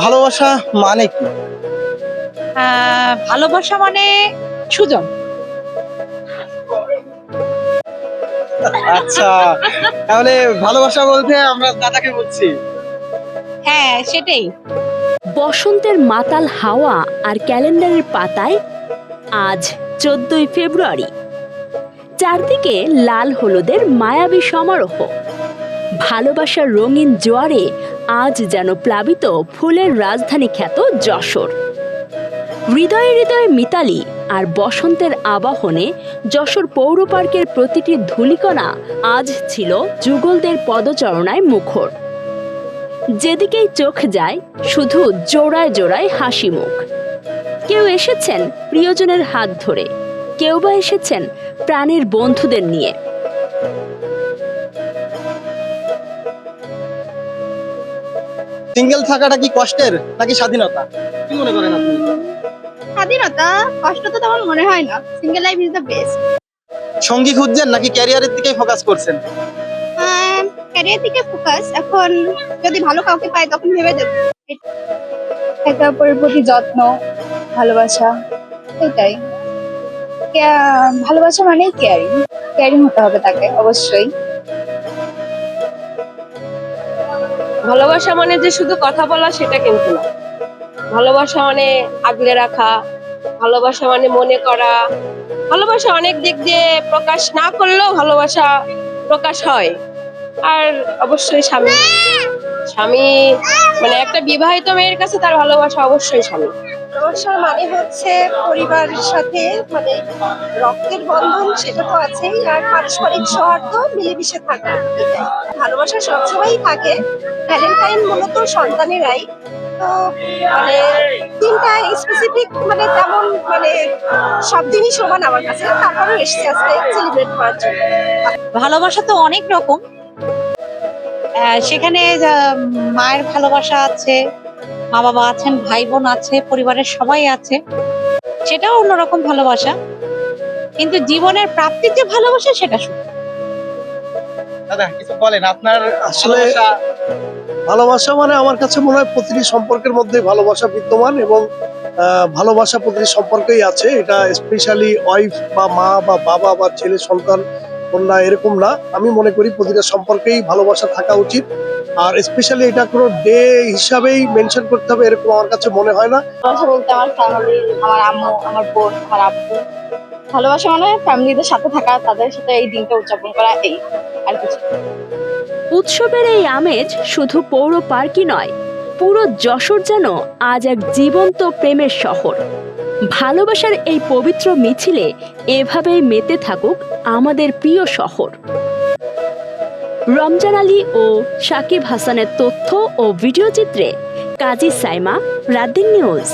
ভালোবাসা মানে কি? ভালোবাসা মানে সুজন। আচ্ছা, তাহলে ভালোবাসা বলতে আমরা দাদাকে বলছি। হ্যাঁ, সেটাই। বসন্তের মাতাল হাওয়া আর ক্যালেন্ডারের পাতায় আজ 14ই ফেব্রুয়ারি। চারদিকে লাল হলুদের মায়াবী সমারোহ। ভালোবাসার রঙিন জোয়ারে আজ যেন প্লাবিত ফুলের রাজধানী খ্যাত যশোর। হৃদয়ে হৃদয়ে মিতালি আর বসন্তের আবাহনে যশোর পৌর পার্কের প্রতিটি ধূলিকণা আজ ছিল যুগলদের পদচারণায় মুখর। যেদিকেই চোখ যায় শুধু জোড়ায় জোড়ায় হাসি মুখ। কেউ এসেছেন প্রিয়জনের হাত ধরে, কেউ বা এসেছেন প্রাণের বন্ধুদের নিয়ে। সিঙ্গেল থাকাটা কি কষ্টের নাকি স্বাধীনতা? কি মনে করেন আপনি? স্বাধীনতা, কষ্ট তো তেমন মনে হয় না। Single life is the best. সঙ্গী খুঁজছেন নাকি ক্যারিয়ারের দিকেই ফোকাস করছেন? ক্যারিয়ার দিকে ফোকাস। এখন যদি ভালো কাউকে পাই তখন ভেবে দেবো। একে অপরের প্রতি যত্ন, ভালোবাসা, এটাই। ভালোবাসা মানেই কেয়ারিং। কেয়ারিং হতে হবে তাকে অবশ্যই। ভালোবাসা মানে যে শুধু কথা বলা সেটা কিন্তু না। ভালোবাসা মানে আগলে রাখা, ভালোবাসা মানে মনে করা, ভালোবাসা অনেক দিক দিয়ে প্রকাশ না করলেও ভালোবাসা প্রকাশ হয়। আর অবশ্যই স্বামী স্বামী মানে একটা বিবাহিত মেয়ের কাছে তার ভালোবাসা অবশ্যই স্বামী। ভালোবাসার মানে হচ্ছে পরিবারের সাথে মানে রক্তের বন্ধন, সেটা তো আছেই, আর পারস্পরিক সৌহার্দ্য, মিলেমিশে থাকা। এটাই। ভালোবাসা সবসময়ই থাকে। ভ্যালেন্টাইন মূলত সন্তানেরাই তো মানে তিনটা স্পেসিফিক মানে তেমন মানে সব দিনই সমান আমার কাছে, তারপরেও এসেছি আজকে সেলিব্রেট করার জন্য। ভালোবাসা তো অনেক রকম। সেখানে মায়ের ভালোবাসা আছে, মা বাবা আছেন, ভাই বোন আছে, পরিবারের সবাই আছে, সেটাও অন্যরকম ভালোবাসা। কিন্তু জীবনের প্রাপ্তির যে ভালোবাসা সেটা শুধু। দাদা কিছু বলেন আপনার আসলে ভালোবাসা। ভালোবাসা মানে আমার কাছে মনে হয় প্রতিটি সম্পর্কের মধ্যে ভালোবাসা বিদ্যমান, এবং ভালোবাসা প্রতিটি সম্পর্কেই আছে। এটা স্পেশালি ওয়াইফ বা মা বা বাবা বা ছেলে সন্তান কন্যা এরকম না। আমি মনে করি প্রতিটা সম্পর্কেই ভালোবাসা থাকা উচিত। আর স্পেশালি এটা কোনো ডে হিসাবেই মেনশন করতে হবে এরকম আমার কাছে মনে হয় না। ভালোবাসা বলতে আমার ফ্যামিলি, আমার আম্মু, আমার বোন, আমার আব্বু। ভালোবাসা মানে ফ্যামিলিদের সাথে থাকা, তাদের সাথে এই দিনটা উদযাপন করা, এই আর কিছু না। উৎসবের এই আমেজ শুধু পৌর পার্কই নয়, পুরো যশোর যেন আজ এক জীবন্ত প্রেমের শহর। ভালোবাসার এই পবিত্র মিছিলে এভাবেই মেতে থাকুক আমাদের প্রিয় শহর। রমজান আলী ও সাকিব হাসানের তথ্য ও ভিডিও চিত্রে কাজী সাইমা, রাত দিন নিউজ।